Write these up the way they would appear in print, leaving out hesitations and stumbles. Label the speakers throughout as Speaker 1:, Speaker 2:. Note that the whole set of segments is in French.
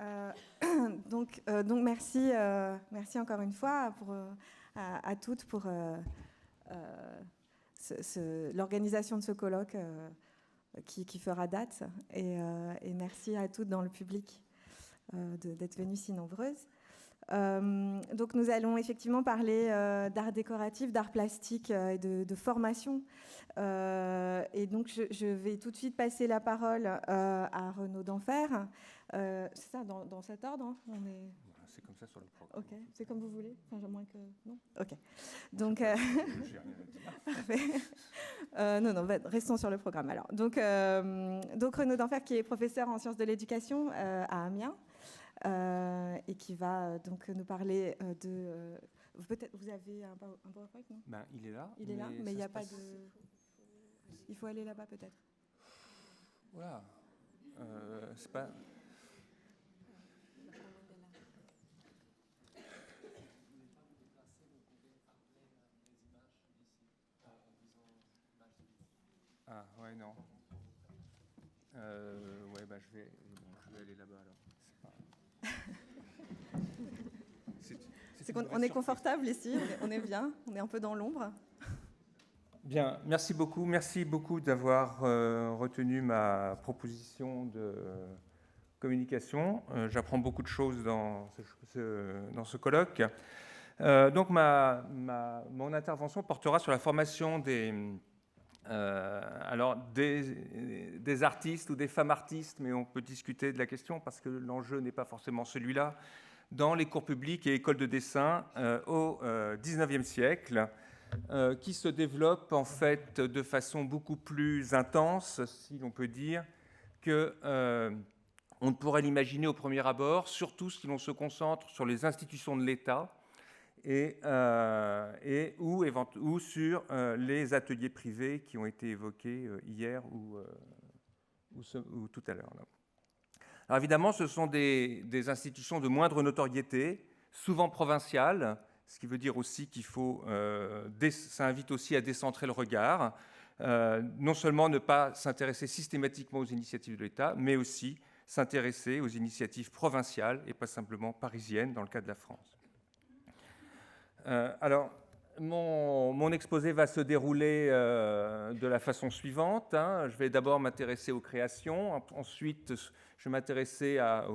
Speaker 1: Euh, donc merci encore une fois à toutes pour l'organisation de ce colloque qui fera date. Et merci à toutes dans le public d'être venues si nombreuses. Donc nous allons effectivement parler d'art décoratif, d'art plastique et de formation. Et donc je vais tout de suite passer la parole à Renaud Denfert. C'est ça, dans cet ordre, hein,
Speaker 2: C'est comme ça sur le programme.
Speaker 1: Ok, c'est comme vous voulez. Enfin, à moins que non. Ok. Donc parfait. Non, restons sur le programme alors. Donc Renaud Denfert, qui est professeur en sciences de l'éducation à Amiens. Et qui va donc nous parler de... Peut-être vous avez un PowerPoint, non ?
Speaker 2: Il est là.
Speaker 1: Il est là, mais il n'y a pas de... Il faut aller là-bas peut-être.
Speaker 2: Voilà. C'est pas... Ah, ouais, non. Je vais aller là-bas alors.
Speaker 1: C'est qu'on est confortable ici, on est bien, on est un peu dans l'ombre.
Speaker 2: Bien, merci beaucoup d'avoir retenu ma proposition de communication. J'apprends beaucoup de choses dans ce colloque. Donc mon intervention portera sur la formation des artistes ou des femmes artistes, mais on peut discuter de la question parce que l'enjeu n'est pas forcément celui-là, dans les cours publics et écoles de dessin au XIXe siècle, qui se développe en fait de façon beaucoup plus intense, si l'on peut dire, que on ne pourrait l'imaginer au premier abord, surtout si l'on se concentre sur les institutions de l'État ou sur les ateliers privés qui ont été évoqués hier ou tout à l'heure. Alors évidemment, ce sont des institutions de moindre notoriété, souvent provinciales, ce qui veut dire aussi qu'il faut, ça invite aussi à décentrer le regard, non seulement ne pas s'intéresser systématiquement aux initiatives de l'État, mais aussi s'intéresser aux initiatives provinciales et pas simplement parisiennes dans le cas de la France. Alors, mon exposé va se dérouler de la façon suivante. Je vais d'abord m'intéresser aux créations, ensuite je vais m'intéresser à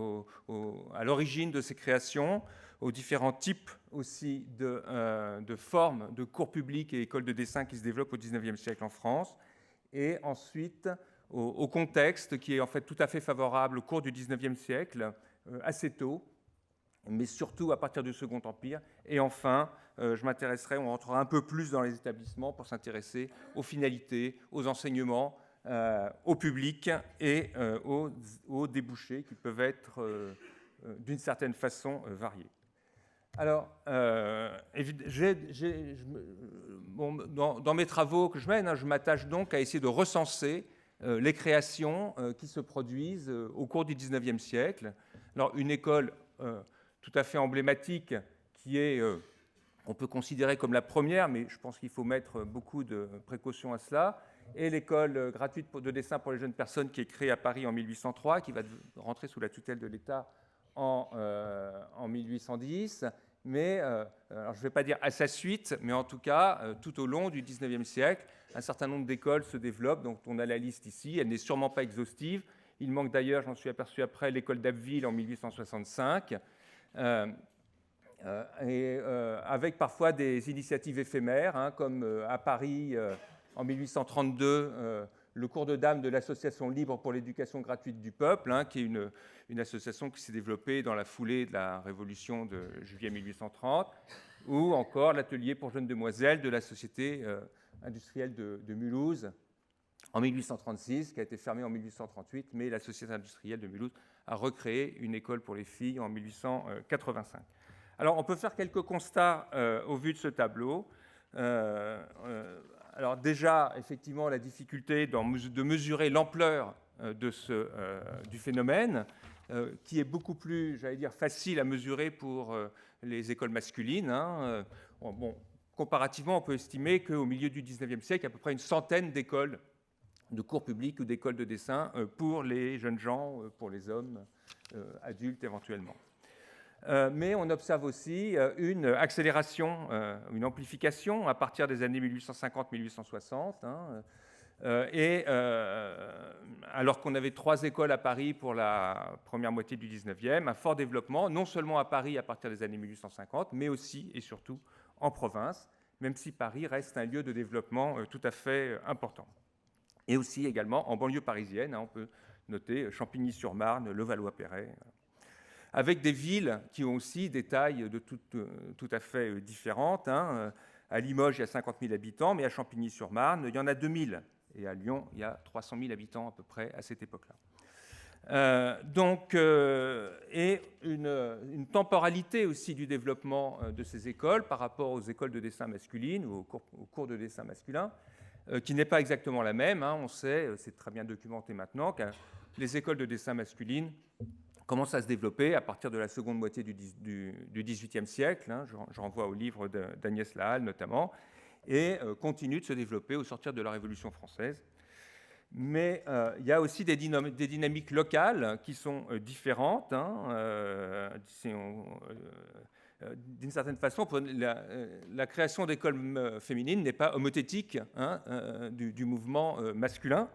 Speaker 2: l'origine de ces créations, aux différents types aussi de formes de cours publics et écoles de dessin qui se développent au XIXe siècle en France, et ensuite au contexte qui est en fait tout à fait favorable au cours du XIXe siècle, assez tôt, mais surtout à partir du Second Empire. Et enfin, on rentrera un peu plus dans les établissements pour s'intéresser aux finalités, aux enseignements, au public et aux débouchés qui peuvent être d'une certaine façon variés. Alors, dans mes travaux que je mène, je m'attache donc à essayer de recenser les créations qui se produisent au cours du XIXe siècle. Alors, une école tout à fait emblématique qui est, on peut considérer comme la première, mais je pense qu'il faut mettre beaucoup de précautions à cela, et l'école gratuite de dessin pour les jeunes personnes qui est créée à Paris en 1803, qui va rentrer sous la tutelle de l'État en 1810, mais alors je ne vais pas dire à sa suite, mais en tout cas, tout au long du XIXe siècle, un certain nombre d'écoles se développent, donc on a la liste ici, elle n'est sûrement pas exhaustive. Il manque d'ailleurs, j'en suis aperçu après, l'école d'Abbeville en 1865, avec parfois des initiatives éphémères, comme à Paris en 1832, le cours de dames de l'Association libre pour l'éducation gratuite du peuple, qui est une association qui s'est développée dans la foulée de la Révolution de juillet 1830, ou encore l'atelier pour jeunes demoiselles de la Société industrielle de Mulhouse en 1836, qui a été fermée en 1838, mais la Société industrielle de Mulhouse a recréé une école pour les filles en 1885. Alors, on peut faire quelques constats au vu de ce tableau. Alors déjà, effectivement, la difficulté de mesurer l'ampleur du phénomène, qui est beaucoup plus, j'allais dire, facile à mesurer pour les écoles masculines. Comparativement, on peut estimer qu'au milieu du XIXe siècle, il y a à peu près une centaine d'écoles de cours publics ou d'écoles de dessin pour les jeunes gens, pour les hommes adultes éventuellement. Mais on observe aussi une accélération, une amplification à partir des années 1850-1860. Alors qu'on avait 3 écoles à Paris pour la première moitié du 19e, un fort développement, non seulement à Paris à partir des années 1850, mais aussi et surtout en province, même si Paris reste un lieu de développement tout à fait important. Et aussi également en banlieue parisienne, on peut noter Champigny-sur-Marne, Levallois-Perret, avec des villes qui ont aussi des tailles tout à fait différentes. À Limoges, il y a 50 000 habitants, mais à Champigny-sur-Marne, il y en a 2 000. Et à Lyon, il y a 300 000 habitants à peu près à cette époque-là. Et une temporalité aussi du développement de ces écoles par rapport aux écoles de dessin masculines ou aux cours de dessin masculin, qui n'est pas exactement la même. On sait, c'est très bien documenté maintenant, que les écoles de dessin masculines commencent à se développer à partir de la seconde moitié du XVIIIe siècle. Je renvoie au livre d'Agnès Lahalle notamment, et continuent de se développer au sortir de la Révolution française. Mais il y a aussi des dynamiques locales qui sont différentes. D'une certaine façon, la création d'écoles féminines n'est pas homothétique du mouvement masculin.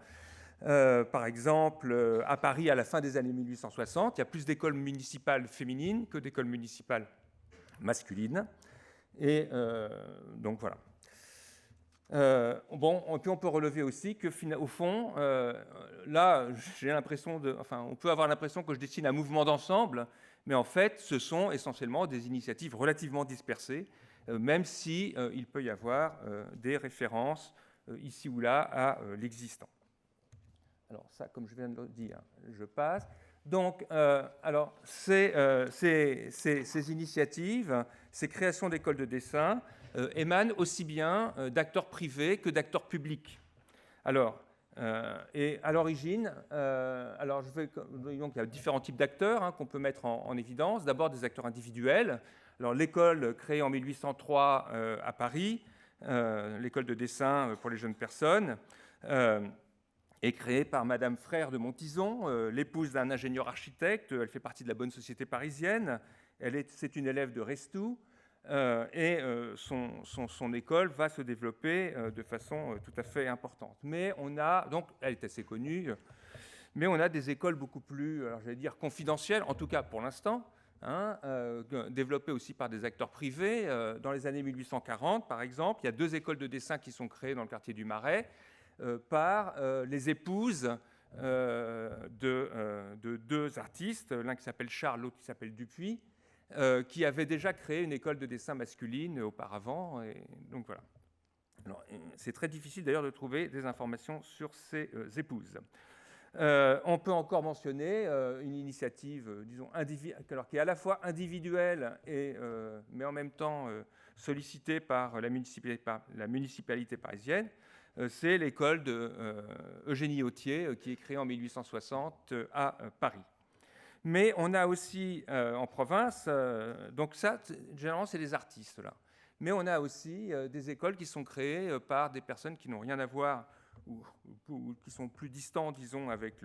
Speaker 2: Par exemple, à Paris, à la fin des années 1860, il y a plus d'écoles municipales féminines que d'écoles municipales masculines. Et donc voilà. Et puis on peut relever aussi que, au fond, là, j'ai l'impression on peut avoir l'impression que je dessine un mouvement d'ensemble, mais en fait, ce sont essentiellement des initiatives relativement dispersées, même si il peut y avoir des références ici ou là à l'existant. Alors ça, comme je viens de le dire, je passe. Donc, alors, ces initiatives, ces créations d'écoles de dessin émanent aussi bien d'acteurs privés que d'acteurs publics. Alors, et à l'origine, donc il y a différents types d'acteurs qu'on peut mettre en évidence. D'abord des acteurs individuels. Alors, l'école créée en 1803 à Paris, l'école de dessin pour les jeunes personnes, est créée par Madame Frère de Montizon, l'épouse d'un ingénieur architecte. Elle fait partie de la bonne société parisienne. C'est une élève de Restou. Et son école va se développer de façon tout à fait importante. Mais donc elle est assez connue, mais on a des écoles beaucoup plus, alors j'allais dire confidentielles, en tout cas pour l'instant, développées aussi par des acteurs privés. Dans les années 1840, par exemple, il y a 2 écoles de dessin qui sont créées dans le quartier du Marais par les épouses de 2 artistes, l'un qui s'appelle Charles, l'autre qui s'appelle Dupuis, qui avait déjà créé une école de dessin masculine auparavant. Et donc voilà. Alors, c'est très difficile d'ailleurs de trouver des informations sur ces épouses. On peut encore mentionner une initiative, disons, qui est à la fois individuelle mais en même temps sollicitée par la municipalité parisienne. C'est l'école de Eugénie Autier, qui est créée en 1860 à Paris. Mais on a aussi en province, donc ça, généralement, c'est les artistes, là. Mais on a aussi des écoles qui sont créées par des personnes qui n'ont rien à voir ou qui sont plus distantes, disons, avec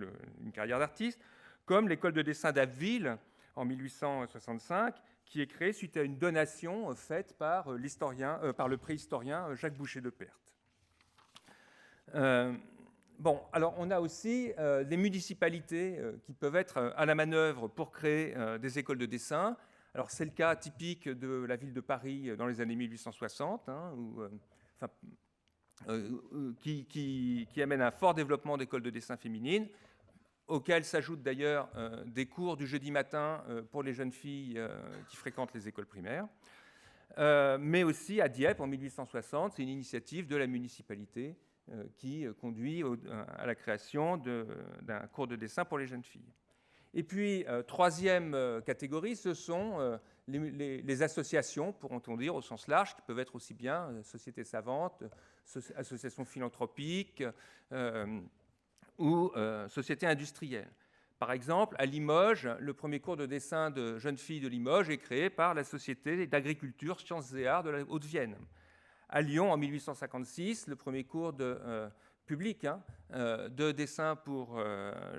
Speaker 2: une carrière d'artiste, comme l'école de dessin d'Abbeville en 1865, qui est créée suite à une donation faite par le préhistorien Jacques Boucher de Perthes. Alors on a aussi les municipalités qui peuvent être à la manœuvre pour créer des écoles de dessin. Alors c'est le cas typique de la ville de Paris dans les années 1860, qui amène un fort développement d'écoles de dessin féminines, auxquelles s'ajoutent d'ailleurs des cours du jeudi matin pour les jeunes filles qui fréquentent les écoles primaires. Mais aussi à Dieppe en 1860, c'est une initiative de la municipalité qui conduit à la création d'un cours de dessin pour les jeunes filles. Et puis, troisième catégorie, ce sont les associations, pourrait-on dire, au sens large, qui peuvent être aussi bien sociétés savantes, associations philanthropiques ou sociétés industrielles. Par exemple, à Limoges, le premier cours de dessin de jeunes filles de Limoges est créé par la Société d'agriculture, sciences et arts de la Haute-Vienne. À Lyon, en 1856, le premier cours de public de dessin pour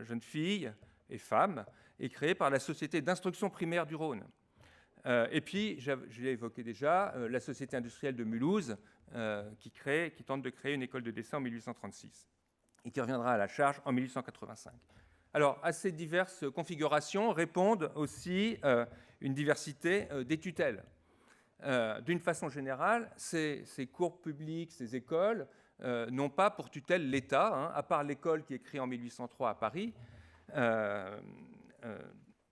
Speaker 2: jeunes filles et femmes, est créé par la Société d'instruction primaire du Rhône. Et puis, je l'ai évoqué déjà, la Société industrielle de Mulhouse, qui tente de créer une école de dessin en 1836, et qui reviendra à la charge en 1885. Alors, à ces diverses configurations répondent aussi une diversité des tutelles. D'une façon générale, ces cours publics, ces écoles, n'ont pas pour tutelle l'État, à part l'école qui est créée en 1803 à Paris,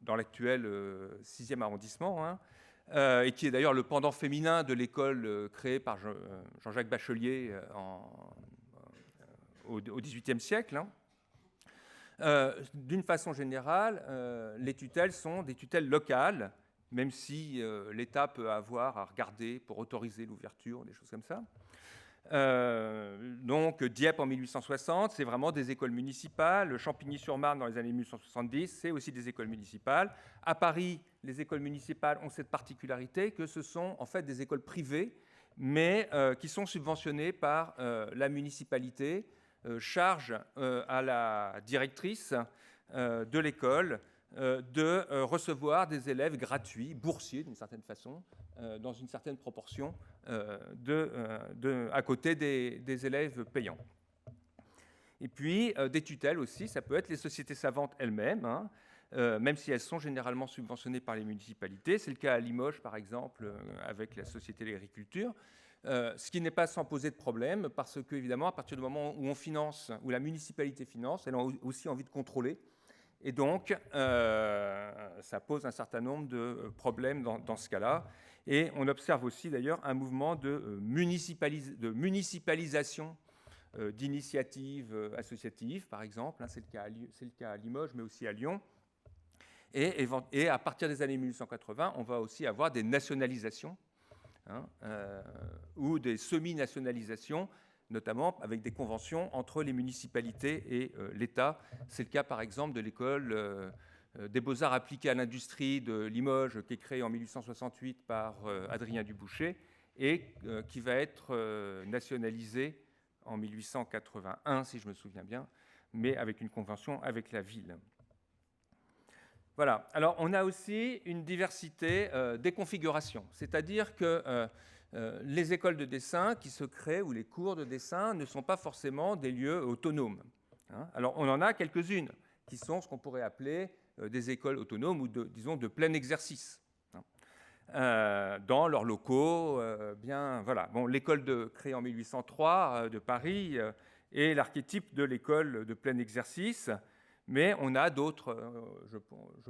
Speaker 2: dans l'actuel 6e arrondissement, et qui est d'ailleurs le pendant féminin de l'école créée par Jean-Jacques Bachelier au XVIIIe siècle. D'une façon générale, les tutelles sont des tutelles locales, même si l'État peut avoir à regarder pour autoriser l'ouverture, des choses comme ça. Donc Dieppe en 1860, c'est vraiment des écoles municipales. Champigny-sur-Marne dans les années 1870, c'est aussi des écoles municipales. À Paris, les écoles municipales ont cette particularité que ce sont en fait des écoles privées, mais qui sont subventionnées par la municipalité, charge à la directrice de l'école de recevoir des élèves gratuits, boursiers d'une certaine façon, dans une certaine proportion, à côté des élèves payants. Et puis, des tutelles aussi, ça peut être les sociétés savantes elles-mêmes, même si elles sont généralement subventionnées par les municipalités. C'est le cas à Limoges, par exemple, avec la Société de l'agriculture. Ce qui n'est pas sans poser de problème, parce qu'évidemment, à partir du moment où on finance, où la municipalité finance, elle a aussi envie de contrôler. Et donc, ça pose un certain nombre de problèmes dans ce cas-là. Et on observe aussi, d'ailleurs, un mouvement de municipalisation d'initiatives associatives, par exemple. C'est le cas à Limoges, mais aussi à Lyon. Et à partir des années 1880, on va aussi avoir des nationalisations, ou des semi-nationalisations, notamment avec des conventions entre les municipalités et l'État. C'est le cas, par exemple, de l'école des beaux-arts appliqués à l'industrie de Limoges, qui est créée en 1868 par Adrien Dubouché, et qui va être nationalisée en 1881, si je me souviens bien, mais avec une convention avec la ville. Voilà. Alors, on a aussi une diversité des configurations, c'est-à-dire que les écoles de dessin qui se créent ou les cours de dessin ne sont pas forcément des lieux autonomes. Alors, on en a quelques-unes qui sont ce qu'on pourrait appeler des écoles autonomes ou, disons, de plein exercice, dans leurs locaux. Voilà. Bon, l'école créée en 1803 de Paris est l'archétype de l'école de plein exercice, mais on a d'autres, je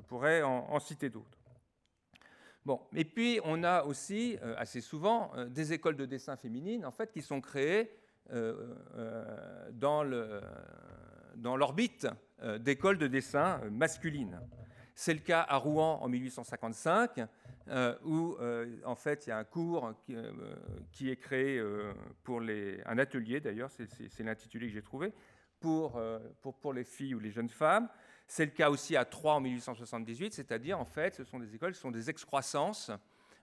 Speaker 2: pourrais en citer d'autres. Bon, et puis on a aussi assez souvent des écoles de dessin féminines en fait, qui sont créées dans l'orbite d'écoles de dessin masculines. C'est le cas à Rouen en 1855, où en fait il y a un cours qui est créé pour un atelier d'ailleurs, c'est l'intitulé que j'ai trouvé, pour les filles ou les jeunes femmes. C'est le cas aussi à Troyes en 1878, c'est-à-dire, en fait, ce sont des écoles qui sont des excroissances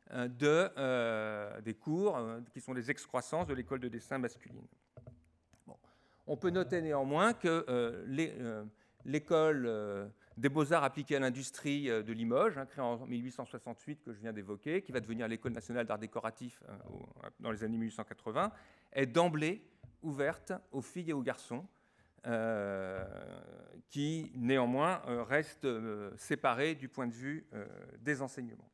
Speaker 2: des cours, qui sont des excroissances de l'école de dessin masculine. Bon. On peut noter néanmoins que l'école des beaux-arts appliqués à l'industrie de Limoges, créée en 1868, que je viens d'évoquer, qui va devenir l'école nationale d'art décoratif dans les années 1880, est d'emblée ouverte aux filles et aux garçons, qui néanmoins restent séparés du point de vue des enseignements.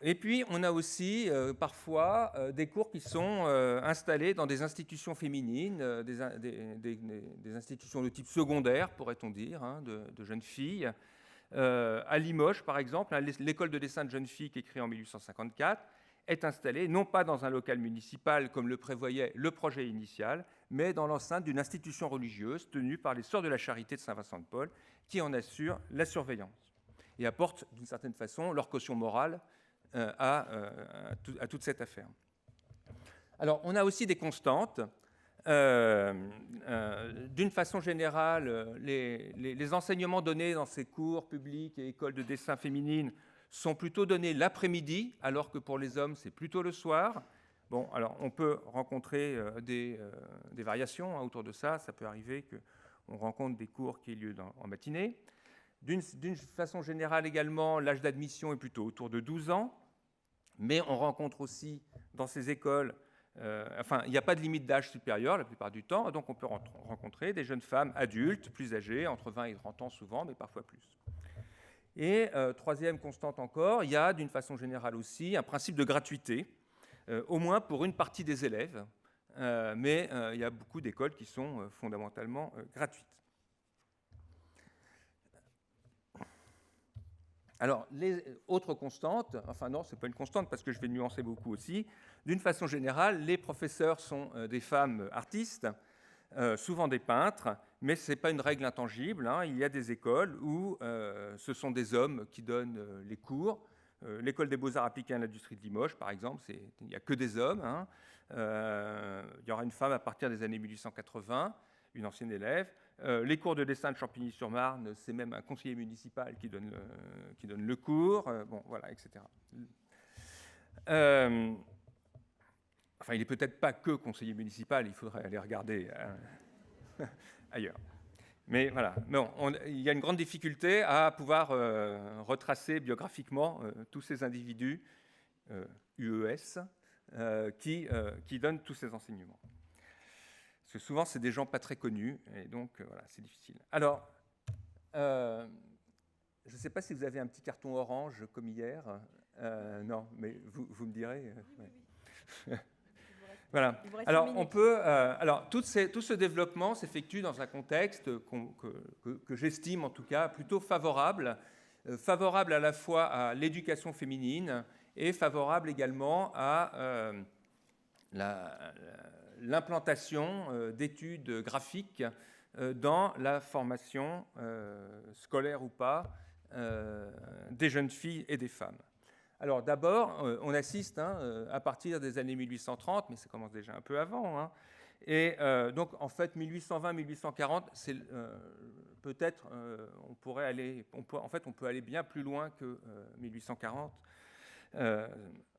Speaker 2: Et puis on a aussi parfois des cours qui sont installés dans des institutions féminines, des institutions de type secondaire, pourrait-on dire, de jeunes filles. À Limoges, par exemple, l'école de dessin de jeunes filles qui est créée en 1854 est installée non pas dans un local municipal comme le prévoyait le projet initial, mais dans l'enceinte d'une institution religieuse tenue par les Sœurs de la Charité de Saint-Vincent-de-Paul, qui en assurent la surveillance et apportent d'une certaine façon leur caution morale à toute cette affaire. Alors, on a aussi des constantes. D'une façon générale, les enseignements donnés dans ces cours publics et écoles de dessin féminines sont plutôt donnés l'après-midi, alors que pour les hommes, c'est plutôt le soir. Bon, alors on peut rencontrer des variations autour de ça. Ça peut arriver qu'on rencontre des cours qui aient lieu en matinée. D'une façon générale également, l'âge d'admission est plutôt autour de 12 ans. Mais on rencontre aussi dans ces écoles, il n'y a pas de limite d'âge supérieure la plupart du temps, donc on peut rencontrer des jeunes femmes adultes, plus âgées, entre 20 et 30 ans souvent, mais parfois plus. Et troisième constante encore, il y a d'une façon générale aussi un principe de gratuité, au moins pour une partie des élèves, mais il y a beaucoup d'écoles qui sont fondamentalement gratuites. Alors, les autres constantes, enfin non, ce n'est pas une constante parce que je vais nuancer beaucoup aussi. D'une façon générale, les professeurs sont des femmes artistes, souvent des peintres, mais ce n'est pas une règle intangible. Hein. Il y a des écoles où ce sont des hommes qui donnent les cours. L'école des beaux-arts appliqués à l'industrie de Limoges, par exemple, il n'y a que des hommes. Hein. Il y aura une femme à partir des années 1880, une ancienne élève. Les cours de dessin de Champigny-sur-Marne, c'est même un conseiller municipal qui donne le cours, bon, voilà, etc. Enfin, il n'est peut-être pas que conseiller municipal, il faudrait aller regarder ailleurs. Mais voilà, bon, il y a une grande difficulté à pouvoir retracer biographiquement tous ces individus UES qui donnent tous ces enseignements. Parce que souvent, c'est des gens pas très connus, et donc, voilà, c'est difficile. Alors, je ne sais pas si vous avez un petit carton orange comme hier. Non, mais vous me direz. Ouais. Voilà. Alors, on peut. Alors, tout ce développement s'effectue dans un contexte que j'estime, en tout cas, plutôt favorable. Favorable à la fois à l'éducation féminine et favorable également à l'implantation d'études graphiques dans la formation scolaire ou pas des jeunes filles et des femmes. Alors d'abord, on assiste à partir des années 1830, mais ça commence déjà un peu avant, hein, et donc en fait 1820-1840, c'est peut-être on peut aller bien plus loin que 1840.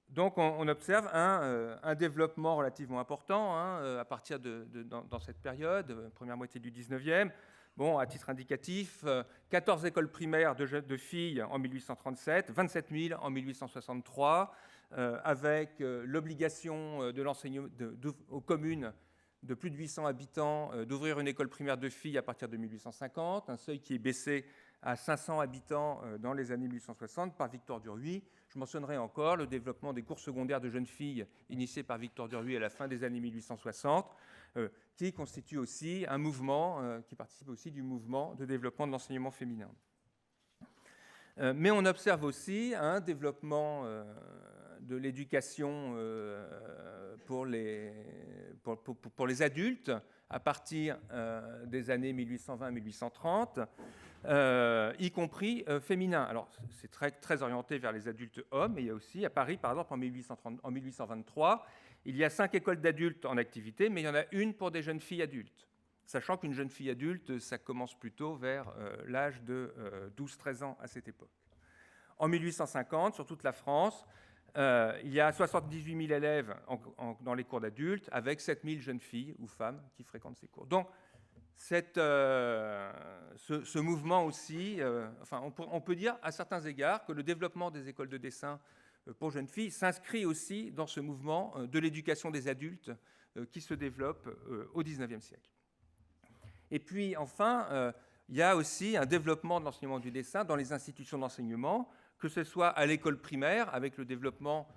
Speaker 2: Donc on observe un développement relativement important à partir dans cette période, première moitié du 19e. Bon, à titre indicatif, 14 écoles primaires de filles en 1837, 27 000 en 1863, avec l'obligation de l'enseignement aux communes de plus de 800 habitants d'ouvrir une école primaire de filles à partir de 1850, un seuil qui est baissé à 500 habitants dans les années 1860 par Victor Duruy. Je mentionnerai encore le développement des cours secondaires de jeunes filles initiés par Victor Duruy à la fin des années 1860, qui constitue aussi un mouvement, qui participe aussi du mouvement de développement de l'enseignement féminin. Mais on observe aussi un développement de l'éducation pour les adultes à partir des années 1820-1830, y compris féminin. Alors, c'est très orienté vers les adultes hommes, mais il y a aussi, à Paris, par exemple, en 1823, il y a 5 écoles d'adultes en activité, mais il y en a une pour des jeunes filles adultes. Sachant qu'une jeune fille adulte, ça commence plutôt vers l'âge de 12-13 ans à cette époque. En 1850, sur toute la France, il y a 78 000 élèves dans les cours d'adultes, avec 7 000 jeunes filles ou femmes qui fréquentent ces cours. Donc, ce mouvement aussi, on peut dire à certains égards que le développement des écoles de dessin pour jeunes filles s'inscrit aussi dans ce mouvement de l'éducation des adultes qui se développe au XIXe siècle. Et puis enfin, il y a aussi un développement de l'enseignement du dessin dans les institutions d'enseignement, que ce soit à l'école primaire, avec le développement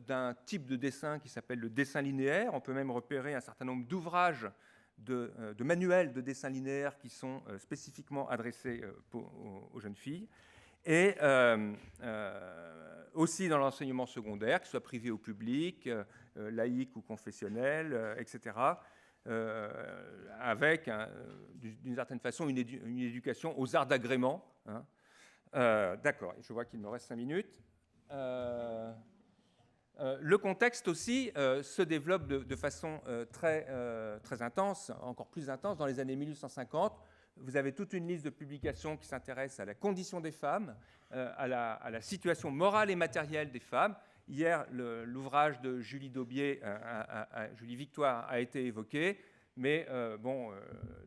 Speaker 2: d'un type de dessin qui s'appelle le dessin linéaire. On peut même repérer un certain nombre d'ouvrages de manuels de dessin linéaire qui sont spécifiquement adressés aux jeunes filles. Et aussi dans l'enseignement secondaire, que ce soit privé ou public, laïque ou confessionnel, etc., avec, d'une certaine façon, une éducation aux arts d'agrément. Hein. D'accord, je vois qu'il me reste 5 minutes. Le contexte aussi se développe de façon très intense, encore plus intense, dans les années 1850. Vous avez toute une liste de publications qui s'intéressent à la condition des femmes, à la situation morale et matérielle des femmes. Hier, l'ouvrage de Julie Daubié, Julie Victoire, a été évoqué, mais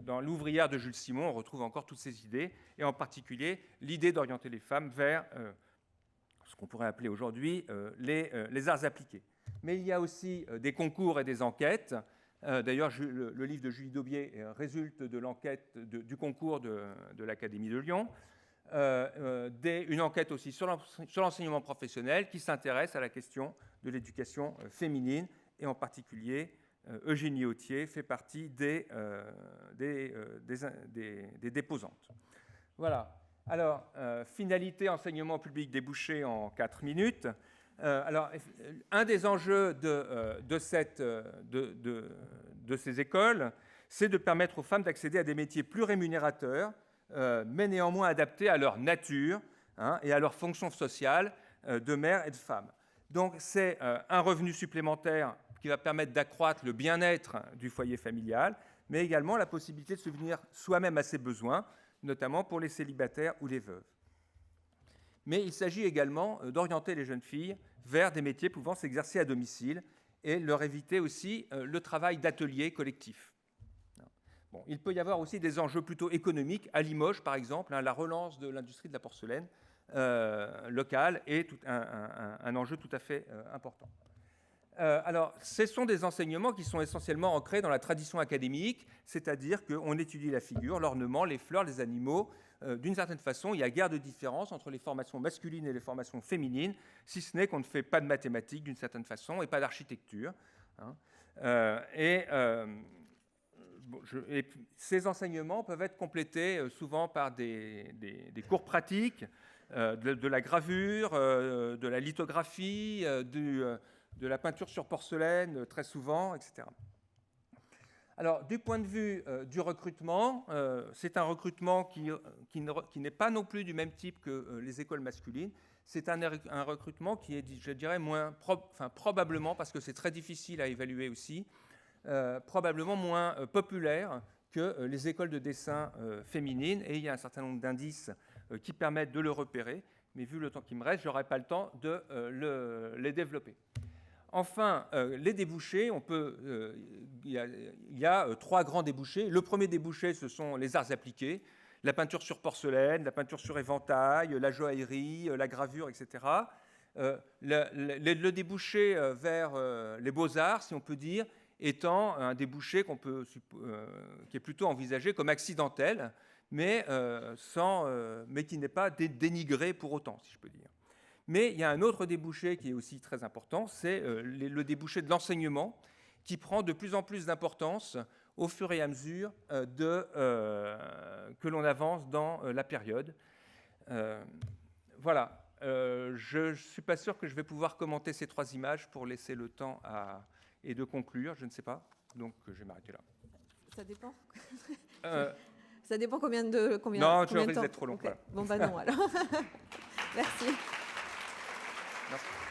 Speaker 2: dans l'ouvrière de Jules Simon, on retrouve encore toutes ces idées, et en particulier l'idée d'orienter les femmes vers ce qu'on pourrait appeler aujourd'hui les arts appliqués. Mais il y a aussi des concours et des enquêtes. D'ailleurs, le livre de Julie Daubié résulte de l'enquête du concours de l'Académie de Lyon. Une enquête aussi sur l'enseignement professionnel qui s'intéresse à la question de l'éducation féminine, et en particulier Eugénie Authier fait partie des déposantes. Voilà. Alors, finalité, enseignement public débouché en 4 minutes. Alors, un des enjeux de ces écoles, c'est de permettre aux femmes d'accéder à des métiers plus rémunérateurs, mais néanmoins adaptés à leur nature et à leur fonction sociale de mère et de femme. Donc, c'est un revenu supplémentaire qui va permettre d'accroître le bien-être du foyer familial, mais également la possibilité de subvenir soi-même à ses besoins, notamment pour les célibataires ou les veuves. Mais il s'agit également d'orienter les jeunes filles vers des métiers pouvant s'exercer à domicile et leur éviter aussi le travail d'atelier collectif. Bon, il peut y avoir aussi des enjeux plutôt économiques. À Limoges, par exemple, la relance de l'industrie de la porcelaine locale est un enjeu tout à fait important. Alors, ce sont des enseignements qui sont essentiellement ancrés dans la tradition académique, c'est-à-dire qu'on étudie la figure, l'ornement, les fleurs, les animaux. D'une certaine façon, il y a guère de différence entre les formations masculines et les formations féminines, si ce n'est qu'on ne fait pas de mathématiques d'une certaine façon et pas d'architecture. Et ces enseignements peuvent être complétés souvent par des cours pratiques, de la gravure, de la lithographie, de la peinture sur porcelaine, très souvent, etc. Alors, du point de vue du recrutement, c'est un recrutement qui n'est pas non plus du même type que les écoles masculines. C'est un recrutement qui est, je dirais, probablement, parce que c'est très difficile à évaluer aussi, probablement moins populaire que les écoles de dessin féminines. Et il y a un certain nombre d'indices qui permettent de le repérer. Mais vu le temps qui me reste, je n'aurai pas le temps de les développer. Enfin, les débouchés, il y a 3 grands débouchés. Le premier débouché, ce sont les arts appliqués, la peinture sur porcelaine, la peinture sur éventail, la joaillerie, la gravure, etc. Le débouché vers les beaux-arts, si on peut dire, étant un débouché qui est plutôt envisagé comme accidentel, mais qui n'est pas dénigré pour autant, si je peux dire. Mais il y a un autre débouché qui est aussi très important, c'est le débouché de l'enseignement, qui prend de plus en plus d'importance au fur et à mesure que l'on avance dans la période. Voilà. Je ne suis pas sûr que je vais pouvoir commenter ces 3 images pour laisser le temps et de conclure, je ne sais pas. Donc, je vais m'arrêter là.
Speaker 1: Ça dépend. Ça dépend combien de temps.
Speaker 2: Non, je risque d'être trop long.
Speaker 1: Okay. Voilà. Bon, non, alors. Merci.
Speaker 2: Merci.